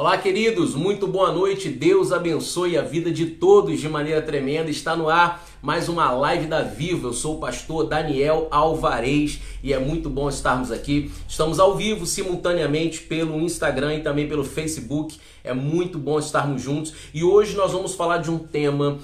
Olá, queridos, muito boa noite, Deus abençoe a vida de todos de maneira tremenda. Está no ar mais uma live da Viva. Eu sou o pastor Daniel Alvarez e é muito bom estarmos aqui. Estamos ao vivo simultaneamente pelo Instagram e também pelo Facebook. É muito bom estarmos juntos e hoje nós vamos falar de um tema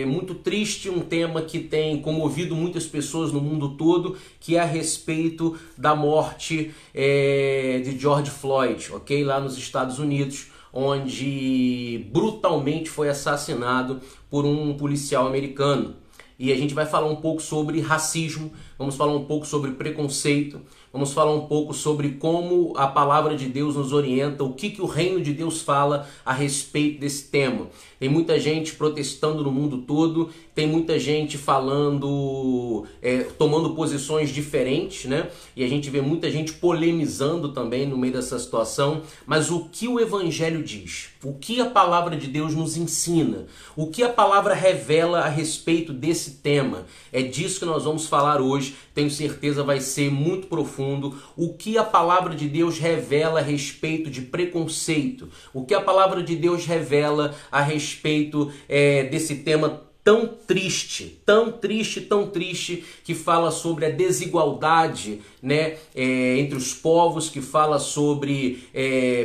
muito triste, um tema que tem comovido muitas pessoas no mundo todo, que é a respeito da morte de George Floyd, ok? Lá nos Estados Unidos, onde brutalmente foi assassinado por um policial americano. E a gente vai falar um pouco sobre racismo, vamos falar um pouco sobre preconceito, vamos falar um pouco sobre como a palavra de Deus nos orienta, o que o reino de Deus fala a respeito desse tema. Tem muita gente protestando no mundo todo, tem muita gente falando, tomando posições diferentes, né? E a gente vê muita gente polemizando também no meio dessa situação. Mas o que o Evangelho diz? O que a palavra de Deus nos ensina? O que a palavra revela a respeito desse tema? É disso que nós vamos falar hoje. Tenho certeza vai ser muito profundo. O que a palavra de Deus revela a respeito de preconceito? O que a palavra de Deus revela a respeito desse tema tão triste, que fala sobre a desigualdade, né, entre os povos, que fala sobre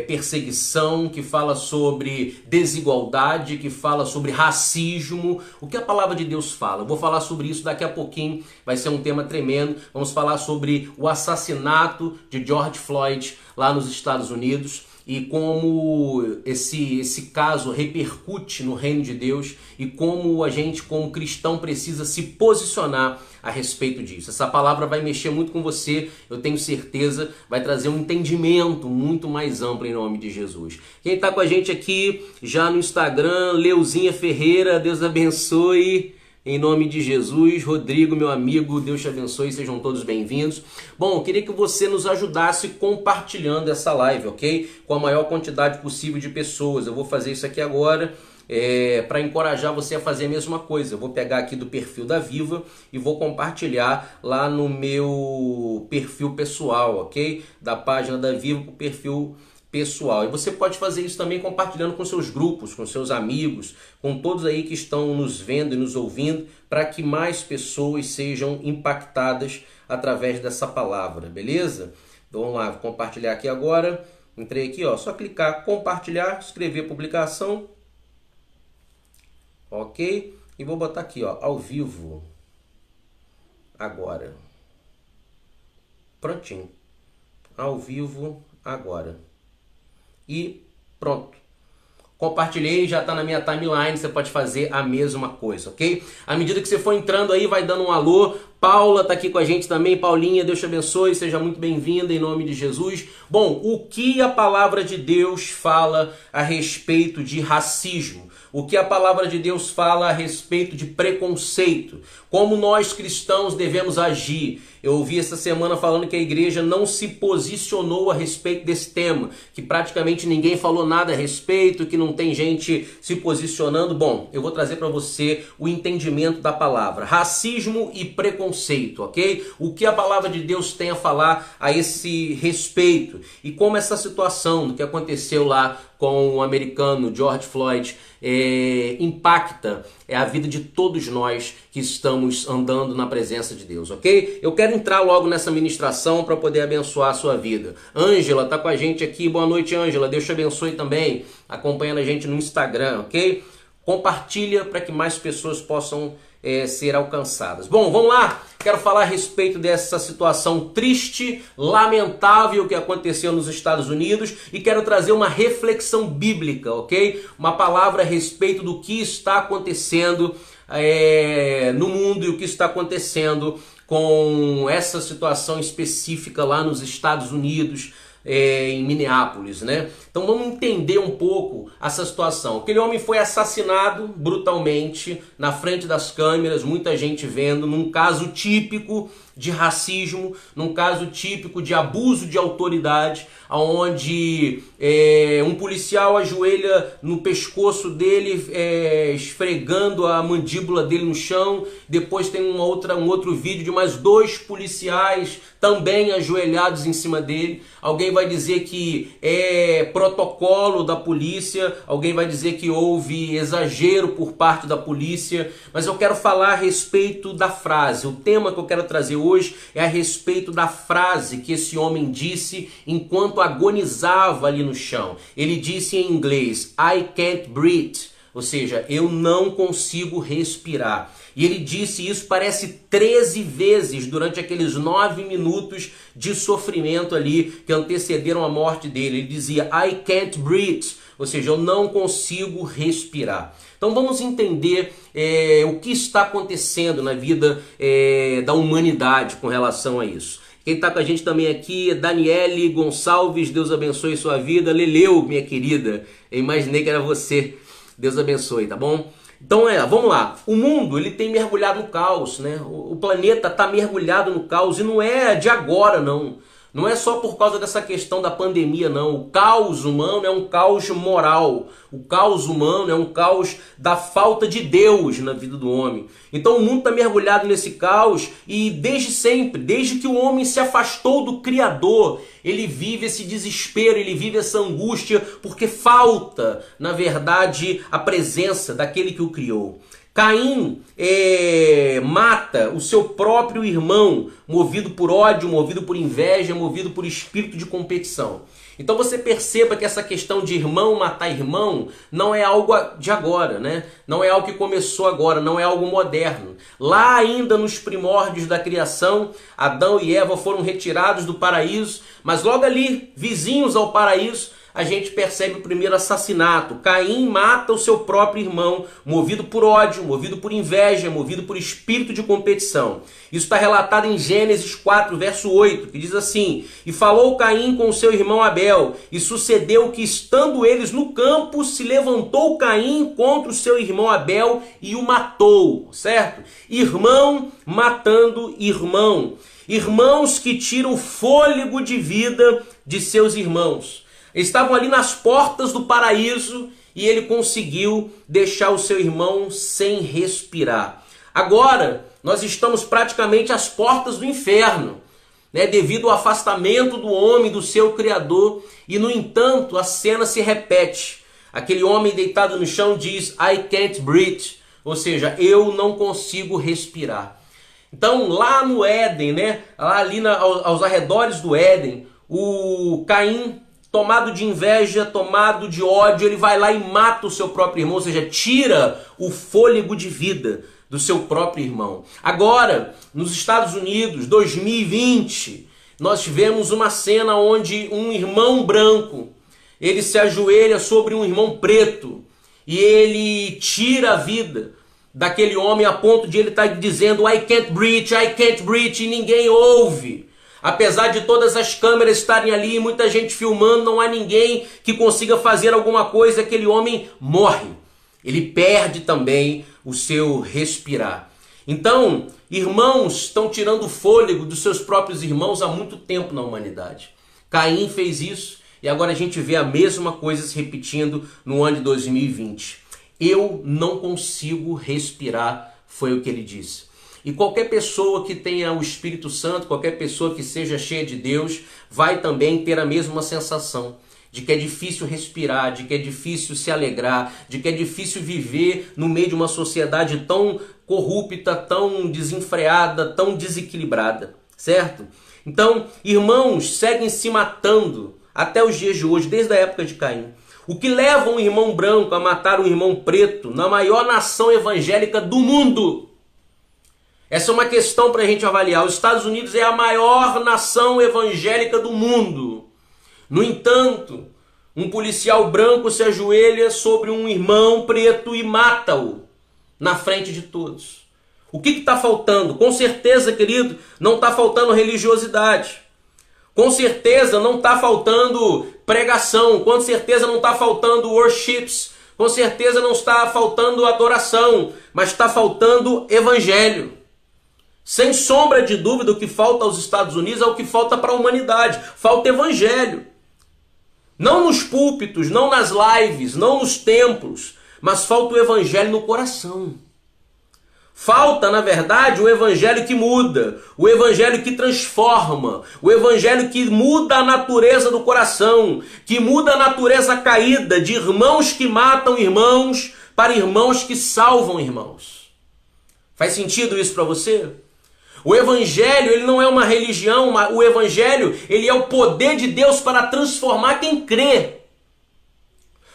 perseguição, que fala sobre desigualdade, que fala sobre racismo. O que a palavra de Deus fala? Eu vou falar sobre isso daqui a pouquinho, vai ser um tema tremendo. Vamos falar sobre o assassinato de George Floyd lá nos Estados Unidos e como esse caso repercute no reino de Deus e como a gente, como cristão, precisa se posicionar a respeito disso. Essa palavra vai mexer muito com você, eu tenho certeza, vai trazer um entendimento muito mais amplo em nome de Jesus. Quem está com a gente aqui já no Instagram, Leuzinha Ferreira, Deus abençoe. Em nome de Jesus. Rodrigo, meu amigo, Deus te abençoe, sejam todos bem-vindos. Bom, eu queria que você nos ajudasse compartilhando essa live, ok? Com a maior quantidade possível de pessoas. Eu vou fazer isso aqui agora para encorajar você a fazer a mesma coisa. Eu vou pegar aqui do perfil da Viva e vou compartilhar lá no meu perfil pessoal, ok? Da página da Viva para o perfil pessoal. E você pode fazer isso também compartilhando com seus grupos, com seus amigos, com todos aí que estão nos vendo e nos ouvindo, para que mais pessoas sejam impactadas através dessa palavra, beleza? Então vamos lá, vou compartilhar aqui agora. Entrei aqui, ó, só clicar compartilhar, escrever publicação, ok? E vou botar aqui, ó, ao vivo, agora. Prontinho. Ao vivo, agora. E pronto. Compartilhei, já está na minha timeline, você pode fazer a mesma coisa, ok? À medida que você for entrando aí, vai dando um alô. Paula está aqui com a gente também. Paulinha, Deus te abençoe, seja muito bem-vinda em nome de Jesus. Bom, o que a palavra de Deus fala a respeito de racismo? O que a palavra de Deus fala a respeito de preconceito? Como nós cristãos devemos agir? Eu ouvi essa semana falando que a igreja não se posicionou a respeito desse tema, que praticamente ninguém falou nada a respeito, que não tem gente se posicionando. Bom, eu vou trazer para você o entendimento da palavra. Racismo e preconceito, ok? O que a palavra de Deus tem a falar a esse respeito e como essa situação do que aconteceu lá com o americano George Floyd impacta a vida de todos nós que estamos andando na presença de Deus, ok? Eu quero entrar logo nessa ministração para poder abençoar a sua vida. Ângela está com a gente aqui, boa noite, Ângela, Deus te abençoe também, acompanhando a gente no Instagram, ok? Compartilha para que mais pessoas possam ser alcançadas. Bom, vamos lá, quero falar a respeito dessa situação triste, lamentável que aconteceu nos Estados Unidos e quero trazer uma reflexão bíblica, ok? Uma palavra a respeito do que está acontecendo no mundo e o que está acontecendo com essa situação específica lá nos Estados Unidos, em Minneapolis, né? Então vamos entender um pouco essa situação. Aquele homem foi assassinado brutalmente na frente das câmeras, muita gente vendo, num caso típico de racismo, num caso típico de abuso de autoridade, onde um policial ajoelha no pescoço dele, esfregando a mandíbula dele no chão. Depois tem um outro vídeo de mais 2 policiais também ajoelhados em cima dele. Alguém vai dizer que é protocolo da polícia, alguém vai dizer que houve exagero por parte da polícia, mas eu quero falar a respeito da frase. O tema que eu quero trazer hoje é a respeito da frase que esse homem disse enquanto agonizava ali no chão. Ele disse em inglês, I can't breathe. Ou seja, eu não consigo respirar. E ele disse isso parece 13 vezes durante aqueles 9 minutos de sofrimento ali que antecederam a morte dele. Ele dizia, I can't breathe. Ou seja, eu não consigo respirar. Então vamos entender o que está acontecendo na vida da humanidade com relação a isso. Quem está com a gente também aqui é Daniele Gonçalves, Deus abençoe sua vida. Leleu, minha querida, eu imaginei que era você. Deus abençoe, tá bom? Então vamos lá. O mundo ele tem mergulhado no caos, né? O planeta está mergulhado no caos e não é de agora, não. Não é só por causa dessa questão da pandemia, não. O caos humano é um caos moral. O caos humano é um caos da falta de Deus na vida do homem. Então o mundo está mergulhado nesse caos e desde sempre, desde que o homem se afastou do Criador, ele vive esse desespero, ele vive essa angústia, porque falta, na verdade, a presença daquele que o criou. Caim mata o seu próprio irmão, movido por ódio, movido por inveja, movido por espírito de competição. Então você perceba que essa questão de irmão matar irmão não é algo de agora, né? Não é algo que começou agora, não é algo moderno. Lá ainda nos primórdios da criação, Adão e Eva foram retirados do paraíso, mas logo ali, vizinhos ao paraíso, a gente percebe o primeiro assassinato. Caim mata o seu próprio irmão, movido por ódio, movido por inveja, movido por espírito de competição. Isso está relatado em Gênesis 4, verso 8, que diz assim, e falou Caim com o seu irmão Abel, e sucedeu que, estando eles no campo, se levantou Caim contra o seu irmão Abel e o matou, certo? Irmão matando irmão. Irmãos que tiram o fôlego de vida de seus irmãos. Estavam ali nas portas do paraíso e ele conseguiu deixar o seu irmão sem respirar. Agora, nós estamos praticamente às portas do inferno, né, devido ao afastamento do homem do seu Criador. E, no entanto, a cena se repete. Aquele homem deitado no chão diz, I can't breathe, ou seja, eu não consigo respirar. Então, lá no Éden, né, lá ali aos arredores do Éden, o Caim, tomado de inveja, tomado de ódio, ele vai lá e mata o seu próprio irmão, ou seja, tira o fôlego de vida do seu próprio irmão. Agora, nos Estados Unidos, 2020, nós tivemos uma cena onde um irmão branco, ele se ajoelha sobre um irmão preto e ele tira a vida daquele homem a ponto de ele estar dizendo I can't breathe, e ninguém ouve. Apesar de todas as câmeras estarem ali e muita gente filmando, não há ninguém que consiga fazer alguma coisa, aquele homem morre. Ele perde também o seu respirar. Então, irmãos estão tirando o fôlego dos seus próprios irmãos há muito tempo na humanidade. Caim fez isso e agora a gente vê a mesma coisa se repetindo no ano de 2020. Eu não consigo respirar, foi o que ele disse. E qualquer pessoa que tenha o Espírito Santo, qualquer pessoa que seja cheia de Deus, vai também ter a mesma sensação de que é difícil respirar, de que é difícil se alegrar, de que é difícil viver no meio de uma sociedade tão corrupta, tão desenfreada, tão desequilibrada, certo? Então, irmãos seguem se matando até os dias de hoje, desde a época de Caim. O que leva um irmão branco a matar um irmão preto na maior nação evangélica do mundo? Essa é uma questão para a gente avaliar. Os Estados Unidos é a maior nação evangélica do mundo. No entanto, um policial branco se ajoelha sobre um irmão preto e mata-o na frente de todos. O que está faltando? Com certeza, querido, não está faltando religiosidade. Com certeza não está faltando pregação. Com certeza não está faltando worships. Com certeza não está faltando adoração. Mas está faltando evangelho. Sem sombra de dúvida, o que falta aos Estados Unidos é o que falta para a humanidade. Falta evangelho. Não nos púlpitos, não nas lives, não nos templos, mas falta o evangelho no coração. Falta, na verdade, o evangelho que muda, o evangelho que transforma, o evangelho que muda a natureza do coração, que muda a natureza caída de irmãos que matam irmãos para irmãos que salvam irmãos. Faz sentido isso para você? O evangelho, ele não é uma religião, o evangelho, ele é o poder de Deus para transformar quem crê.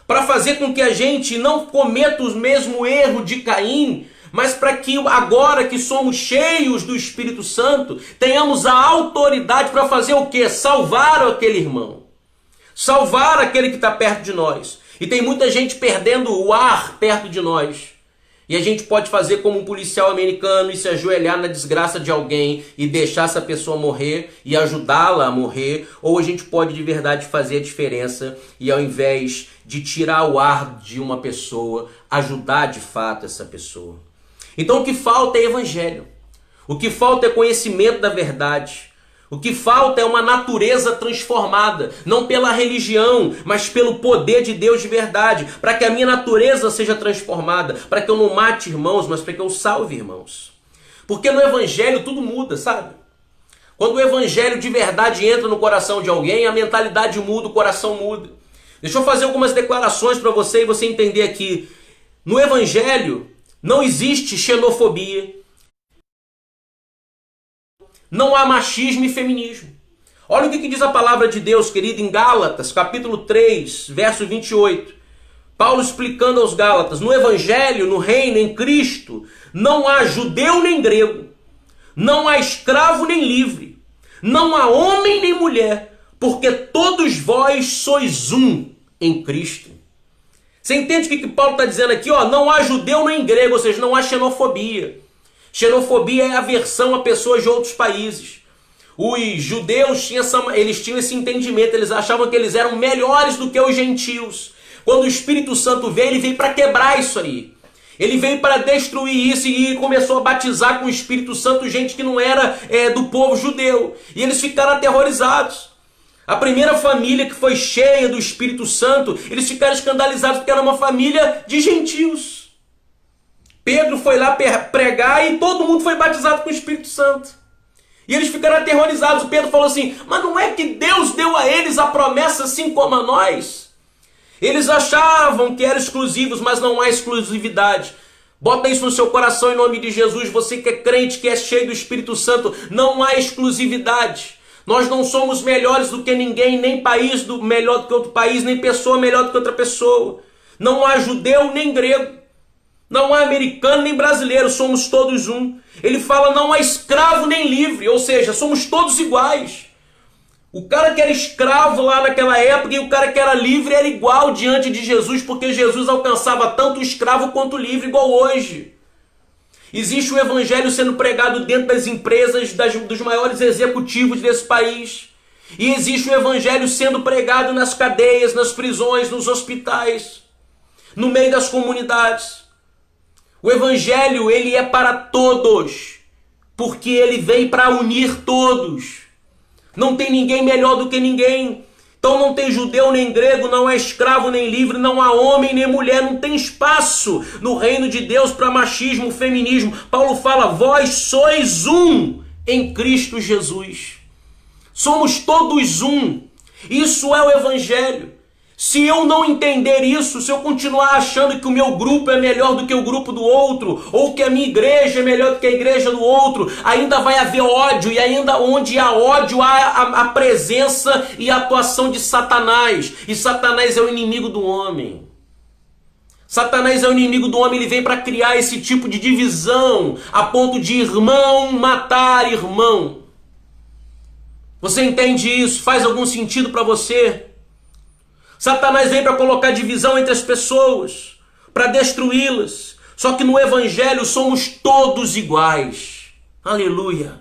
Para fazer com que a gente não cometa o mesmo erro de Caim, mas para que agora que somos cheios do Espírito Santo, tenhamos a autoridade para fazer o quê? Salvar aquele irmão. Salvar aquele que está perto de nós. E tem muita gente perdendo o ar perto de nós. E a gente pode fazer como um policial americano e se ajoelhar na desgraça de alguém e deixar essa pessoa morrer e ajudá-la a morrer. Ou a gente pode de verdade fazer a diferença e ao invés de tirar o ar de uma pessoa, ajudar de fato essa pessoa. Então o que falta é evangelho. O que falta é conhecimento da verdade. O que falta é uma natureza transformada, não pela religião, mas pelo poder de Deus de verdade, para que a minha natureza seja transformada, para que eu não mate irmãos, mas para que eu salve irmãos. Porque no evangelho tudo muda, sabe? Quando o evangelho de verdade entra no coração de alguém, a mentalidade muda, o coração muda. Deixa eu fazer algumas declarações para você e você entender aqui. No evangelho não existe xenofobia. Não há machismo e feminismo. Olha o que diz a palavra de Deus, querido, em Gálatas, capítulo 3, verso 28. Paulo explicando aos Gálatas, no evangelho, no reino, em Cristo, não há judeu nem grego, não há escravo nem livre, não há homem nem mulher, porque todos vós sois um em Cristo. Você entende o que Paulo está dizendo aqui? Não há judeu nem grego, ou seja, não há xenofobia. Xenofobia é aversão a pessoas de outros países. Os judeus eles tinham esse entendimento, eles achavam que eles eram melhores do que os gentios. Quando o Espírito Santo veio, ele veio para quebrar isso aí. Ele veio para destruir isso e começou a batizar com o Espírito Santo gente que não era do povo judeu. E eles ficaram aterrorizados. A primeira família que foi cheia do Espírito Santo, eles ficaram escandalizados porque era uma família de gentios. Pedro foi lá pregar e todo mundo foi batizado com o Espírito Santo. E eles ficaram aterrorizados. Pedro falou assim, mas não é que Deus deu a eles a promessa assim como a nós? Eles achavam que eram exclusivos, mas não há exclusividade. Bota isso no seu coração em nome de Jesus. Você que é crente, que é cheio do Espírito Santo, não há exclusividade. Nós não somos melhores do que ninguém, nem país melhor do que outro país, nem pessoa melhor do que outra pessoa. Não há judeu nem grego. Não há americano nem brasileiro, somos todos um. Ele fala não há escravo nem livre, ou seja, somos todos iguais. O cara que era escravo lá naquela época e o cara que era livre era igual diante de Jesus, porque Jesus alcançava tanto o escravo quanto o livre, igual hoje. Existe o evangelho sendo pregado dentro das empresas dos maiores executivos desse país. E existe o evangelho sendo pregado nas cadeias, nas prisões, nos hospitais, no meio das comunidades. O evangelho, ele é para todos, porque ele vem para unir todos. Não tem ninguém melhor do que ninguém. Então não tem judeu nem grego, não há escravo nem livre, não há homem nem mulher, não tem espaço no reino de Deus para machismo, feminismo. Paulo fala, vós sois um em Cristo Jesus. Somos todos um. Isso é o evangelho. Se eu não entender isso, se eu continuar achando que o meu grupo é melhor do que o grupo do outro, ou que a minha igreja é melhor do que a igreja do outro, ainda vai haver ódio, e ainda onde há ódio, há a presença e a atuação de Satanás. E Satanás é o inimigo do homem. Satanás é o inimigo do homem, ele vem para criar esse tipo de divisão, a ponto de irmão matar irmão. Você entende isso? Faz algum sentido para você? Satanás vem para colocar divisão entre as pessoas, para destruí-las. Só que no evangelho somos todos iguais. Aleluia.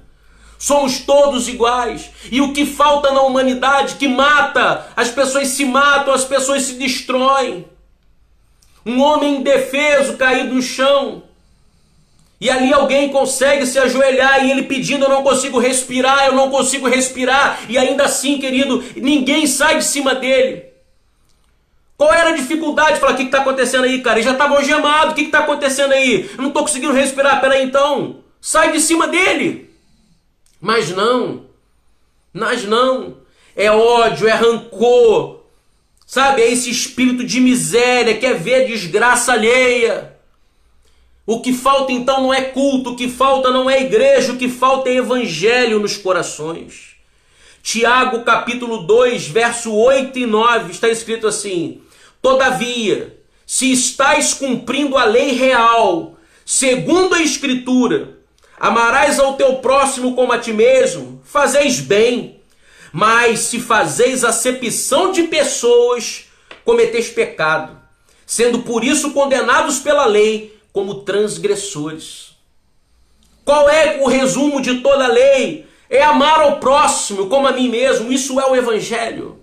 Somos todos iguais. E o que falta na humanidade, que mata, as pessoas se matam, as pessoas se destroem. Um homem indefeso caído no chão. E ali alguém consegue se ajoelhar e ele pedindo, eu não consigo respirar, eu não consigo respirar. E ainda assim, querido, ninguém sai de cima dele. Qual era a dificuldade? Falar, o que está acontecendo aí, cara? Eles já estavam algemados, o que está acontecendo aí? Eu não estou conseguindo respirar, peraí então. Sai de cima dele. Mas não. É ódio, é rancor. Sabe, é esse espírito de miséria, quer ver a desgraça alheia. O que falta então não é culto, o que falta não é igreja, o que falta é evangelho nos corações. Tiago capítulo 2, verso 8 e 9, está escrito assim: todavia, se estais cumprindo a lei real, segundo a Escritura, amarás ao teu próximo como a ti mesmo, fazeis bem. Mas se fazeis acepção de pessoas, cometeis pecado, sendo por isso condenados pela lei como transgressores. Qual é o resumo de toda a lei? É amar ao próximo como a mim mesmo. Isso é o evangelho.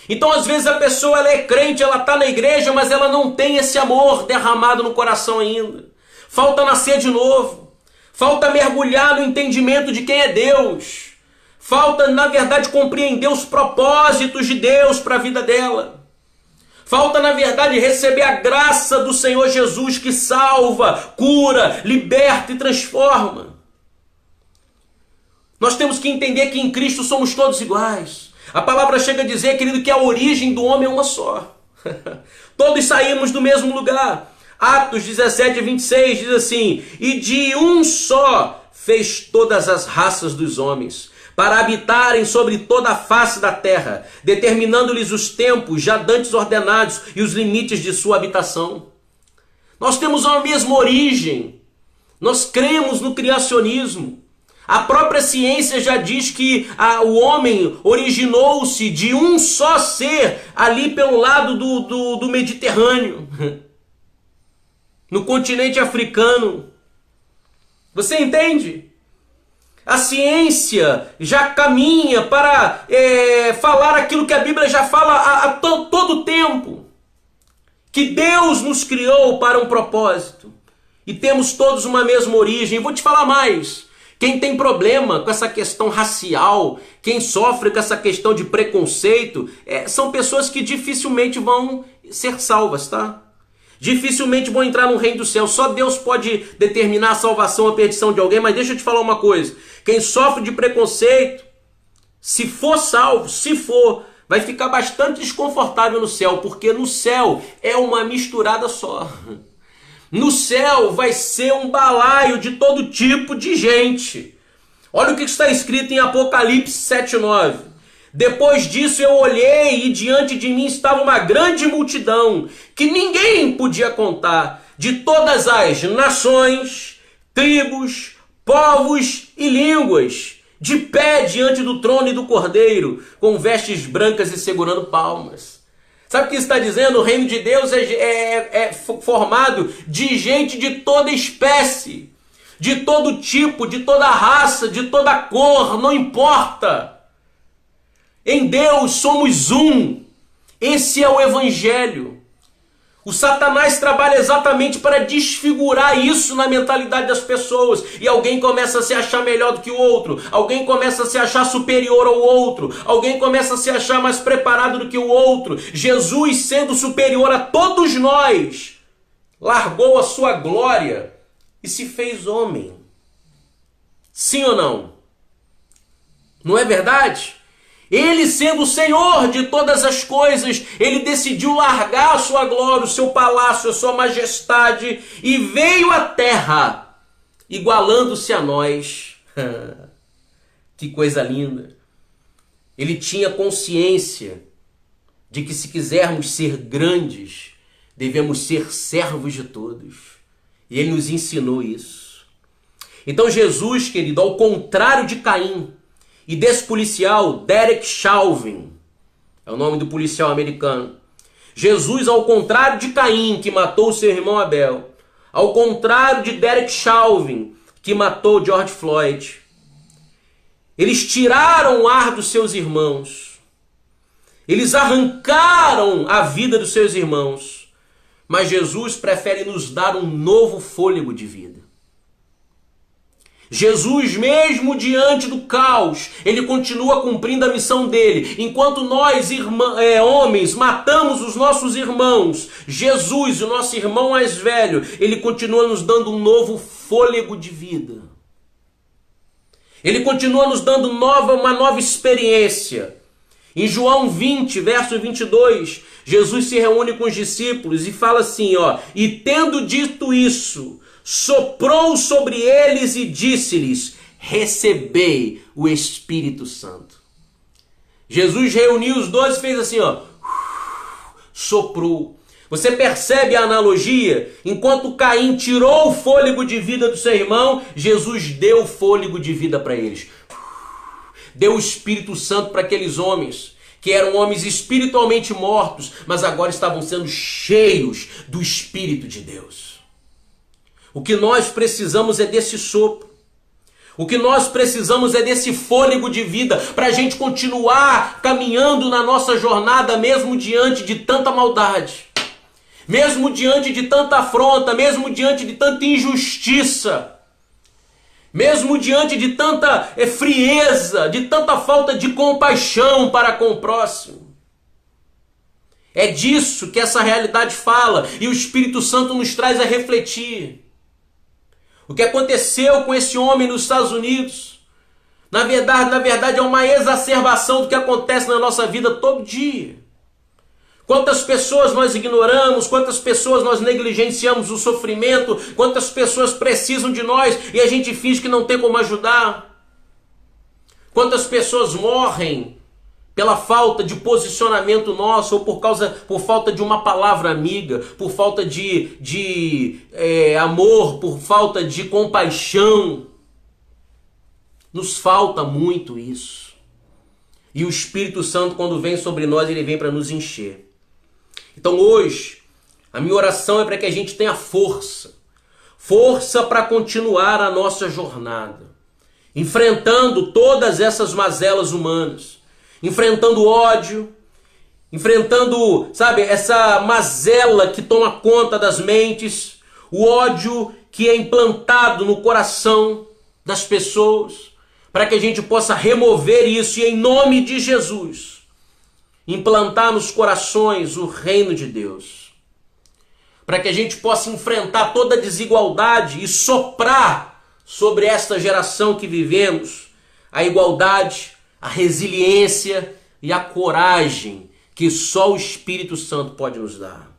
Então, às vezes, a pessoa ela é crente, ela está na igreja, mas ela não tem esse amor derramado no coração ainda. Falta nascer de novo. Falta mergulhar no entendimento de quem é Deus. Falta, na verdade, compreender os propósitos de Deus para a vida dela. Falta, na verdade, receber a graça do Senhor Jesus que salva, cura, liberta e transforma. Nós temos que entender que em Cristo somos todos iguais. A palavra chega a dizer, querido, que a origem do homem é uma só. Todos saímos do mesmo lugar. Atos 17, 26 diz assim: e de um só fez todas as raças dos homens, para habitarem sobre toda a face da terra, determinando-lhes os tempos já dantes ordenados e os limites de sua habitação. Nós temos uma mesma origem. Nós cremos no criacionismo. A própria ciência já diz que o homem originou-se de um só ser ali pelo lado do Mediterrâneo, no continente africano. Você entende? A ciência já caminha para falar aquilo que a Bíblia já fala a todo o tempo. Que Deus nos criou para um propósito. E temos todos uma mesma origem. Vou te falar mais. Quem tem problema com essa questão racial, quem sofre com essa questão de preconceito, são pessoas que dificilmente vão ser salvas, tá? Dificilmente vão entrar no reino do céu. Só Deus pode determinar a salvação ou a perdição de alguém. Mas deixa eu te falar uma coisa. Quem sofre de preconceito, se for salvo, vai ficar bastante desconfortável no céu. Porque no céu é uma misturada só. No céu vai ser um balaio de todo tipo de gente. Olha o que está escrito em Apocalipse 7:9. Depois disso eu olhei e diante de mim estava uma grande multidão que ninguém podia contar, de todas as nações, tribos, povos e línguas, de pé diante do trono e do Cordeiro, com vestes brancas e segurando palmas. Sabe o que está dizendo? O reino de Deus é formado de gente de toda espécie, de todo tipo, de toda raça, de toda cor, não importa. Em Deus somos um. Esse é o evangelho. O Satanás trabalha exatamente para desfigurar isso na mentalidade das pessoas. E alguém começa a se achar melhor do que o outro. Alguém começa a se achar superior ao outro. Alguém começa a se achar mais preparado do que o outro. Jesus, sendo superior a todos nós, largou a sua glória e se fez homem. Sim ou não? Não é verdade? Ele, sendo o Senhor de todas as coisas, ele decidiu largar a sua glória, o seu palácio, a sua majestade e veio à terra, igualando-se a nós. Que coisa linda! Ele tinha consciência de que se quisermos ser grandes, devemos ser servos de todos. E ele nos ensinou isso. Então Jesus, querido, ao contrário de Caim, e desse policial, Derek Chauvin, é o nome do policial americano. Jesus, ao contrário de Caim, que matou seu irmão Abel, ao contrário de Derek Chauvin, que matou George Floyd, eles tiraram o ar dos seus irmãos. Eles arrancaram a vida dos seus irmãos. Mas Jesus prefere nos dar um novo fôlego de vida. Jesus, mesmo diante do caos, ele continua cumprindo a missão dele. Enquanto nós, homens, matamos os nossos irmãos, Jesus, o nosso irmão mais velho, ele continua nos dando um novo fôlego de vida. Ele continua nos dando uma nova experiência. Em João 20, verso 22, Jesus se reúne com os discípulos e fala assim, e tendo dito isso, soprou sobre eles e disse-lhes, recebei o Espírito Santo. Jesus reuniu os 12 e fez assim, soprou. Você percebe a analogia? Enquanto Caim tirou o fôlego de vida do seu irmão, Jesus deu o fôlego de vida para eles. Deu o Espírito Santo para aqueles homens, que eram homens espiritualmente mortos, mas agora estavam sendo cheios do Espírito de Deus. O que nós precisamos é desse sopro. O que nós precisamos é desse fôlego de vida para a gente continuar caminhando na nossa jornada, mesmo diante de tanta maldade, mesmo diante de tanta afronta, mesmo diante de tanta injustiça, mesmo diante de tanta frieza, de tanta falta de compaixão para com o próximo. É disso que essa realidade fala e o Espírito Santo nos traz a refletir. O que aconteceu com esse homem nos Estados Unidos, na verdade é uma exacerbação do que acontece na nossa vida todo dia. Quantas pessoas nós ignoramos, quantas pessoas nós negligenciamos o sofrimento, quantas pessoas precisam de nós e a gente finge que não tem como ajudar. Quantas pessoas morrem pela falta de posicionamento nosso, ou por falta de uma palavra amiga, por falta de amor, por falta de compaixão. Nos falta muito isso. E o Espírito Santo, quando vem sobre nós, ele vem para nos encher. Então hoje, a minha oração é para que a gente tenha força. Força para continuar a nossa jornada. Enfrentando todas essas mazelas humanas. Enfrentando ódio, enfrentando, essa mazela que toma conta das mentes, o ódio que é implantado no coração das pessoas, para que a gente possa remover isso e, em nome de Jesus, implantar nos corações o reino de Deus. Para que a gente possa enfrentar toda a desigualdade e soprar sobre esta geração que vivemos a igualdade, a resiliência e a coragem que só o Espírito Santo pode nos dar.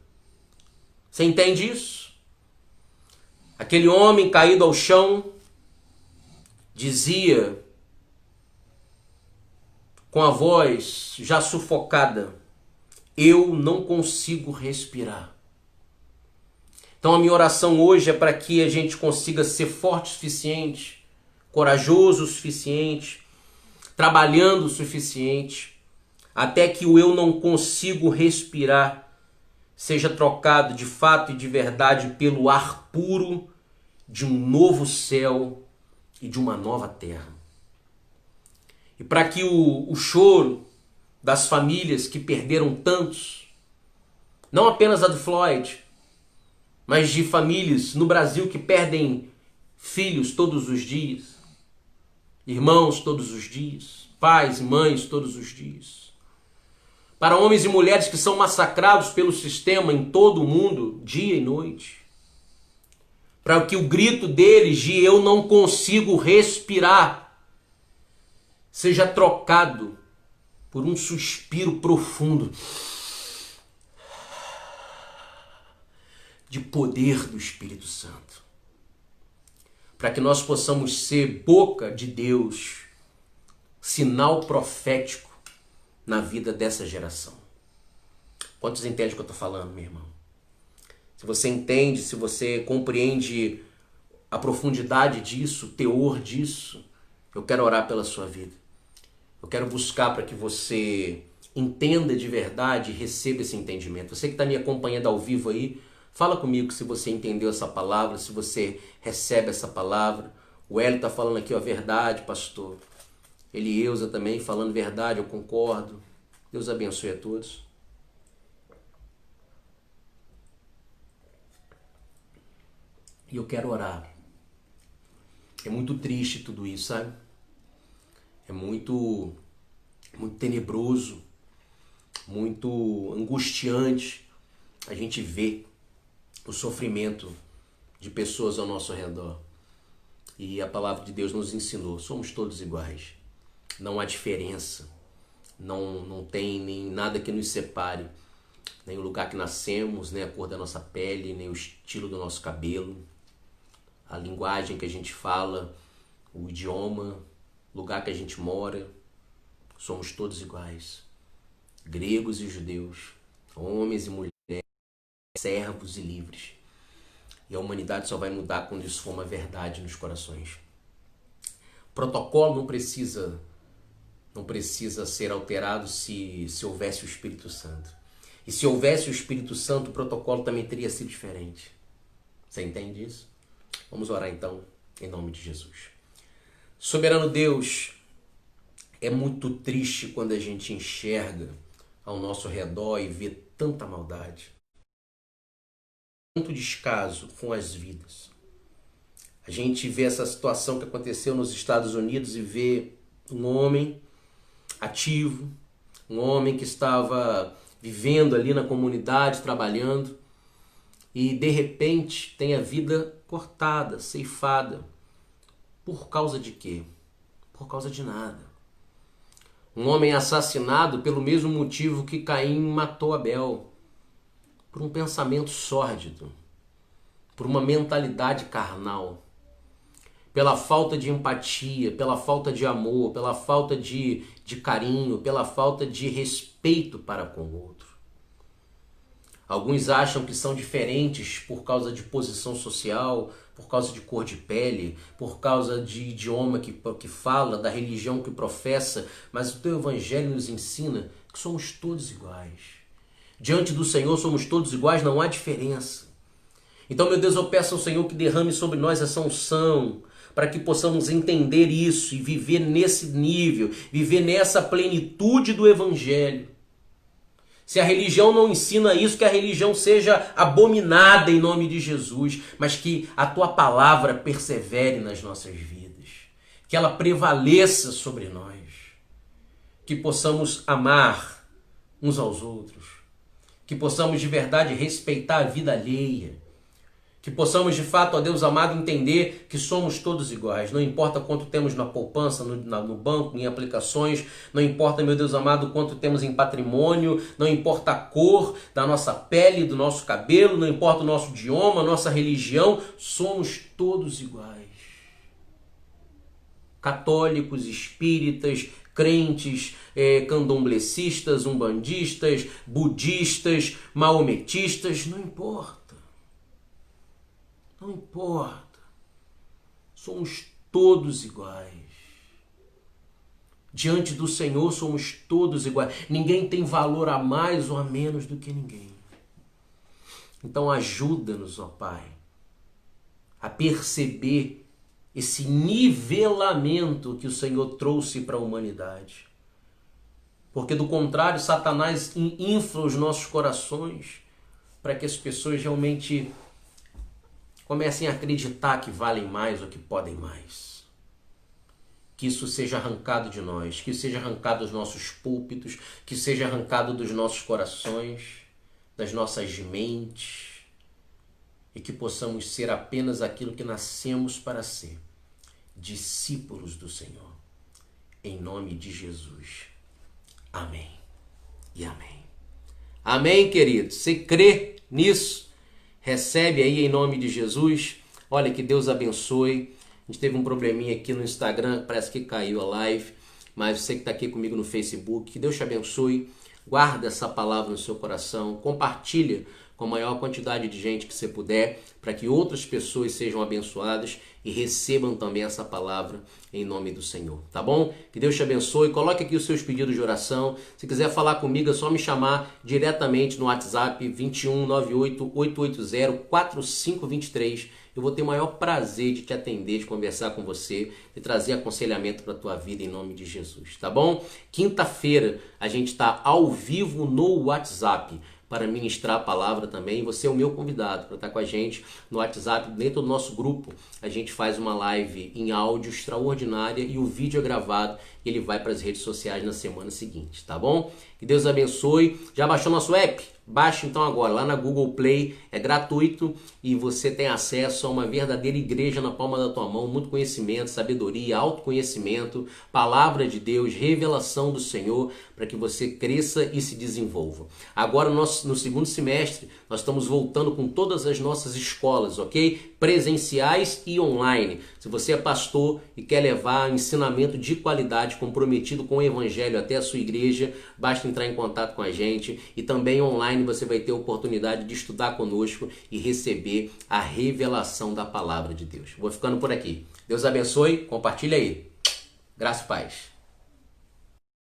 Você entende isso? Aquele homem caído ao chão dizia, com a voz já sufocada, eu não consigo respirar. Então a minha oração hoje é para que a gente consiga ser forte o suficiente, corajoso o suficiente, trabalhando o suficiente, até que o eu não consigo respirar seja trocado de fato e de verdade pelo ar puro de um novo céu e de uma nova terra. E para que o choro das famílias que perderam tantos, não apenas a do Floyd, mas de famílias no Brasil que perdem filhos todos os dias, irmãos todos os dias, pais e mães todos os dias. Para homens e mulheres que são massacrados pelo sistema em todo o mundo, dia e noite. Para que o grito deles de eu não consigo respirar seja trocado por um suspiro profundo de poder do Espírito Santo. Para que nós possamos ser boca de Deus, sinal profético na vida dessa geração. Quantos entendem o que eu estou falando, meu irmão? Se você entende, se você compreende a profundidade disso, o teor disso, eu quero orar pela sua vida. Eu quero buscar para que você entenda de verdade e receba esse entendimento. Você que está me acompanhando ao vivo aí, fala comigo se você entendeu essa palavra, se você recebe essa palavra. O Hélio está falando aqui, verdade, pastor. Elieusa também falando verdade, eu concordo. Deus abençoe a todos. E eu quero orar. É muito triste tudo isso, sabe? É muito tenebroso, muito angustiante a gente ver o sofrimento de pessoas ao nosso redor. E a palavra de Deus nos ensinou, somos todos iguais. Não há diferença, não tem nem nada que nos separe, nem o lugar que nascemos, nem a cor da nossa pele, nem o estilo do nosso cabelo, a linguagem que a gente fala, o idioma, o lugar que a gente mora. Somos todos iguais, gregos e judeus, homens e mulheres, servos e livres. E a humanidade só vai mudar quando isso for uma verdade nos corações. Protocolo não precisa ser alterado se houvesse o Espírito Santo. E se houvesse o Espírito Santo, o protocolo também teria sido diferente. Você entende isso? Vamos orar então, em nome de Jesus. Soberano Deus, é muito triste quando a gente enxerga ao nosso redor e vê tanta maldade, tanto descaso com as vidas. A gente vê essa situação que aconteceu nos Estados Unidos e vê um homem ativo, um homem que estava vivendo ali na comunidade, trabalhando, e de repente tem a vida cortada, ceifada. Por causa de quê? Por causa de nada. Um homem assassinado pelo mesmo motivo que Caim matou Abel, por um pensamento sórdido, por uma mentalidade carnal, pela falta de empatia, pela falta de amor, pela falta de carinho, pela falta de respeito para com o outro. Alguns acham que são diferentes por causa de posição social, por causa de cor de pele, por causa de idioma que fala, da religião que professa, mas o teu evangelho nos ensina que somos todos iguais. Diante do Senhor somos todos iguais, não há diferença. Então, meu Deus, eu peço ao Senhor que derrame sobre nós essa unção, para que possamos entender isso e viver nesse nível, viver nessa plenitude do evangelho. Se a religião não ensina isso, que a religião seja abominada em nome de Jesus, mas que a tua palavra persevere nas nossas vidas, que ela prevaleça sobre nós, que possamos amar uns aos outros, que possamos de verdade respeitar a vida alheia, que possamos de fato, ó Deus amado, entender que somos todos iguais. Não importa quanto temos na poupança, no banco, em aplicações, não importa, meu Deus amado, quanto temos em patrimônio, não importa a cor da nossa pele, do nosso cabelo, não importa o nosso idioma, a nossa religião, somos todos iguais. Católicos, espíritas, crentes, candomblecistas, umbandistas, budistas, maometistas, não importa. Não importa. Somos todos iguais. Diante do Senhor somos todos iguais. Ninguém tem valor a mais ou a menos do que ninguém. Então ajuda-nos, ó Pai, a perceber esse nivelamento que o Senhor trouxe para a humanidade. Porque do contrário, Satanás infla os nossos corações para que as pessoas realmente comecem a acreditar que valem mais ou que podem mais. Que isso seja arrancado de nós, que isso seja arrancado dos nossos púlpitos, que seja arrancado dos nossos corações, das nossas mentes, e que possamos ser apenas aquilo que nascemos para ser, discípulos do Senhor. Em nome de Jesus. Amém e amém. Amém, querido. Você crê nisso? Recebe aí em nome de Jesus. Olha, que Deus abençoe. A gente teve um probleminha aqui no Instagram, parece que caiu a live, mas você que está aqui comigo no Facebook, que Deus te abençoe. Guarda essa palavra no seu coração, compartilha com a maior quantidade de gente que você puder, para que outras pessoas sejam abençoadas e recebam também essa palavra em nome do Senhor, tá bom? Que Deus te abençoe. Coloque aqui os seus pedidos de oração. Se quiser falar comigo, é só me chamar diretamente no WhatsApp 21 98 880 4523. Eu vou ter o maior prazer de te atender, de conversar com você, de trazer aconselhamento para a tua vida em nome de Jesus, tá bom? Quinta-feira a gente está ao vivo no WhatsApp para ministrar a palavra também. Você é o meu convidado para estar com a gente no WhatsApp, dentro do nosso grupo. A gente faz uma live em áudio extraordinária e o vídeo é gravado e ele vai para as redes sociais na semana seguinte, tá bom? Que Deus abençoe. Já baixou nosso app? Baixe então agora, lá na Google Play, é gratuito e você tem acesso a uma verdadeira igreja na palma da tua mão, muito conhecimento, sabedoria, autoconhecimento, palavra de Deus, revelação do Senhor, para que você cresça e se desenvolva. Agora no segundo semestre, nós estamos voltando com todas as nossas escolas, ok? Presenciais e online. Se você é pastor e quer levar ensinamento de qualidade comprometido com o evangelho até a sua igreja, basta entrar em contato com a gente e também online você vai ter a oportunidade de estudar conosco e receber a revelação da palavra de Deus. Vou ficando por aqui. Deus abençoe, compartilha aí. Graça e paz.